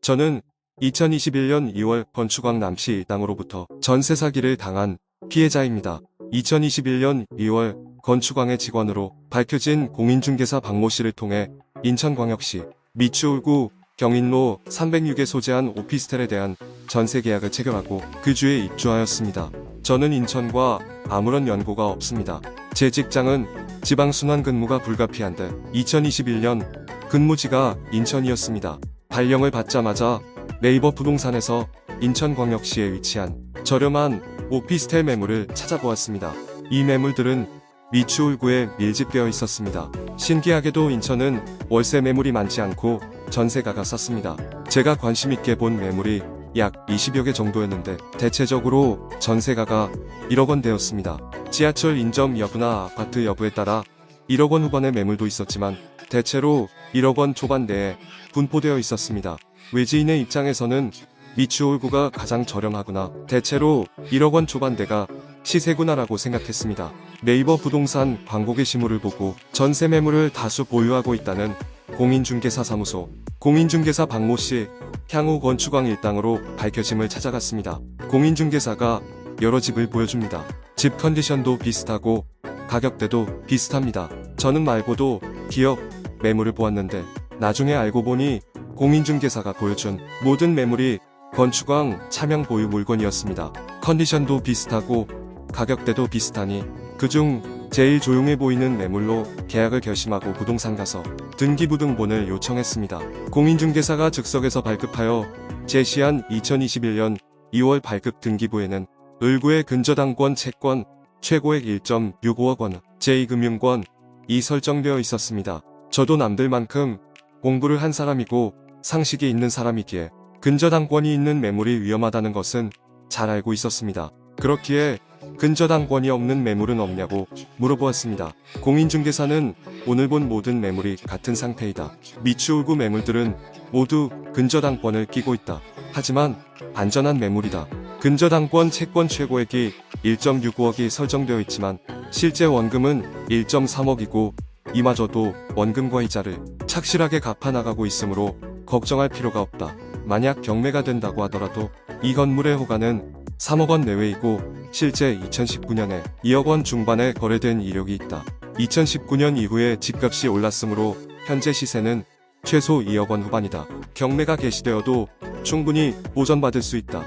저는 2021년 2월 건축왕 남씨 일당으로부터 전세 사기를 당한 피해자입니다. 2021년 2월 건축왕의 직원으로 밝혀진 공인중개사 박모 씨를 통해 인천광역시 미추홀구 경인로 306에 소재한 오피스텔에 대한 전세 계약을 체결하고 그 주에 입주하였습니다. 저는 인천과 아무런 연고가 없습니다. 제 직장은 지방순환 근무가 불가피한데 2021년 근무지가 인천이었습니다. 발령을 받자마자 네이버 부동산에서 인천광역시에 위치한 저렴한 오피스텔 매물을 찾아보았습니다. 이 매물들은 미추홀구에 밀집되어 있었습니다. 신기하게도 인천은 월세 매물이 많지 않고 전세가가 쌌습니다. 제가 관심있게 본 매물이 약 20여 개 정도였는데 대체적으로 전세가가 1억 원대였습니다. 지하철 인접 여부나 아파트 여부에 따라 1억 원 후반의 매물도 있었지만 대체로 1억 원 초반대에 분포되어 있었습니다. 외지인의 입장에서는 미추홀구가 가장 저렴하구나, 대체로 1억 원 초반대가 시세구나라고 생각했습니다. 네이버 부동산 광고 게시물을 보고 전세 매물을 다수 보유하고 있다는 공인중개사 사무소, 공인중개사 박모 씨, 향후 건축왕 일당으로 밝혀짐을 찾아갔습니다. 공인중개사가 여러 집을 보여줍니다. 집 컨디션도 비슷하고 가격대도 비슷합니다. 저는 말고도 기업 매물을 보았는데 나중에 알고 보니 공인중개사가 보여준 모든 매물이 건축왕 차명 보유 물건이었습니다. 컨디션도 비슷하고 가격대도 비슷하니 그중 제일 조용해 보이는 매물로 계약을 결심하고 부동산 가서 등기부등본을 요청했습니다. 공인중개사가 즉석에서 발급하여 제시한 2021년 2월 발급 등기부에는 을구의 근저당권 채권 최고액 1.65억 원, 제2금융권이 설정되어 있었습니다. 저도 남들만큼 공부를 한 사람이고 상식이 있는 사람이기에 근저당권이 있는 매물이 위험하다는 것은 잘 알고 있었습니다. 그렇기에 근저당권이 없는 매물은 없냐고 물어보았습니다. 공인중개사는 오늘 본 모든 매물이 같은 상태이다. 미추홀구 매물들은 모두 근저당권을 끼고 있다. 하지만 안전한 매물이다. 근저당권 채권 최고액이 1.65억이 설정되어 있지만 실제 원금은 1.3억이고 이마저도 원금과 이자를 착실하게 갚아나가고 있으므로 걱정할 필요가 없다. 만약 경매가 된다고 하더라도 이 건물의 호가는 3억 원 내외이고 실제 2019년에 2억 원 중반에 거래된 이력이 있다. 2019년 이후에 집값이 올랐으므로 현재 시세는 최소 2억 원 후반이다. 경매가 개시되어도 충분히 보전받을 수 있다.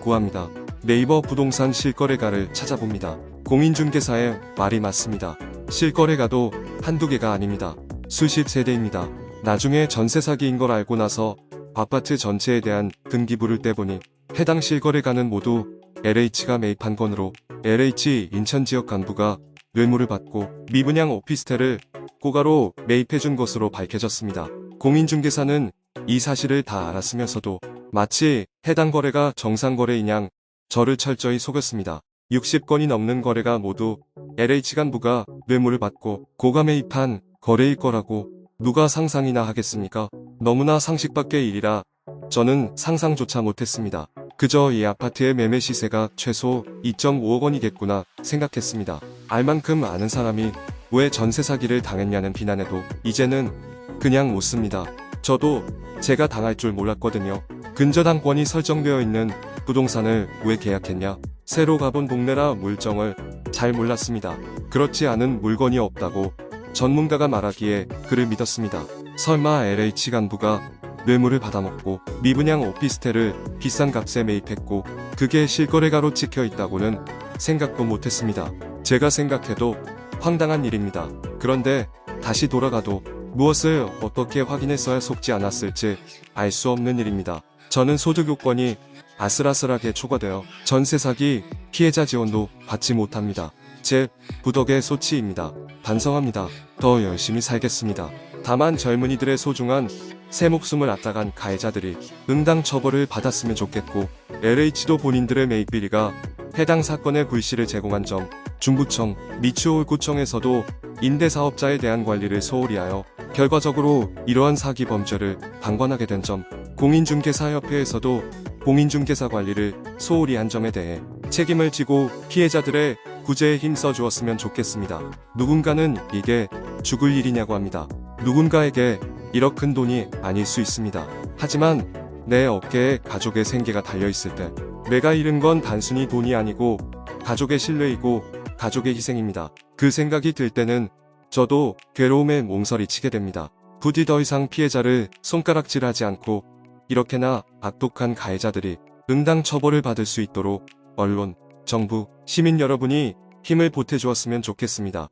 구합니다. 네이버 부동산 실거래가를 찾아봅니다. 공인중개사의 말이 맞습니다. 실거래가도 한두 개가 아닙니다. 수십 세대입니다. 나중에 전세 사기인 걸 알고 나서 아파트 전체에 대한 등기부를 떼보니 해당 실거래가는 모두 LH가 매입한 건으로 LH 인천지역 간부가 뇌물을 받고 미분양 오피스텔을 고가로 매입해준 것으로 밝혀졌습니다. 공인중개사는 이 사실을 다 알았으면서도 마치 해당 거래가 정상거래인 양 저를 철저히 속였습니다. 60건이 넘는 거래가 모두 LH 간부가 뇌물을 받고 고가 매입한 거래일 거라고 누가 상상이나 하겠습니까? 너무나 상식 밖의 일이라 저는 상상조차 못했습니다. 그저 이 아파트의 매매 시세가 최소 2.5억 원이겠구나 생각했습니다. 알만큼 아는 사람이 왜 전세 사기를 당했냐는 비난에도 이제는 그냥 웃습니다. 저도 제가 당할 줄 몰랐거든요. 근저당권이 설정되어 있는 부동산을 왜 계약했냐? 새로 가본 동네라 물정을 잘 몰랐습니다. 그렇지 않은 물건이 없다고 전문가가 말하기에 그를 믿었습니다. 설마 LH 간부가 뇌물을 받아먹고 미분양 오피스텔을 비싼 값에 매입했고 그게 실거래가로 찍혀 있다고는 생각도 못했습니다. 제가 생각해도 황당한 일입니다. 그런데 다시 돌아가도 무엇을 어떻게 확인했어야 속지 않았을지 알 수 없는 일입니다. 저는 소득 요건이 아슬아슬하게 초과되어 전세 사기 피해자 지원도 받지 못합니다. 제 부덕의 소치입니다. 반성합니다. 더 열심히 살겠습니다. 다만 젊은이들의 소중한 새 목숨을 앗아간 가해자들이 응당 처벌을 받았으면 좋겠고 LH도 본인들의 매입 비리가 해당 사건의 불씨를 제공한 점, 중구청, 미추홀구청에서도 임대사업자에 대한 관리를 소홀히 하여 결과적으로 이러한 사기 범죄를 방관하게 된 점, 공인중개사협회에서도 공인중개사 관리를 소홀히 한 점에 대해 책임을 지고 피해자들의 구제에 힘써 주었으면 좋겠습니다. 누군가는 이게 죽을 일이냐고 합니다. 누군가에게 1억 큰 돈이 아닐 수 있습니다. 하지만 내 어깨에 가족의 생계가 달려있을 때 내가 잃은 건 단순히 돈이 아니고 가족의 신뢰이고 가족의 희생입니다. 그 생각이 들 때는 저도 괴로움에 몸서리치게 됩니다. 부디 더 이상 피해자를 손가락질하지 않고 이렇게나 악독한 가해자들이 응당 처벌을 받을 수 있도록 언론, 정부, 시민 여러분이 힘을 보태주었으면 좋겠습니다.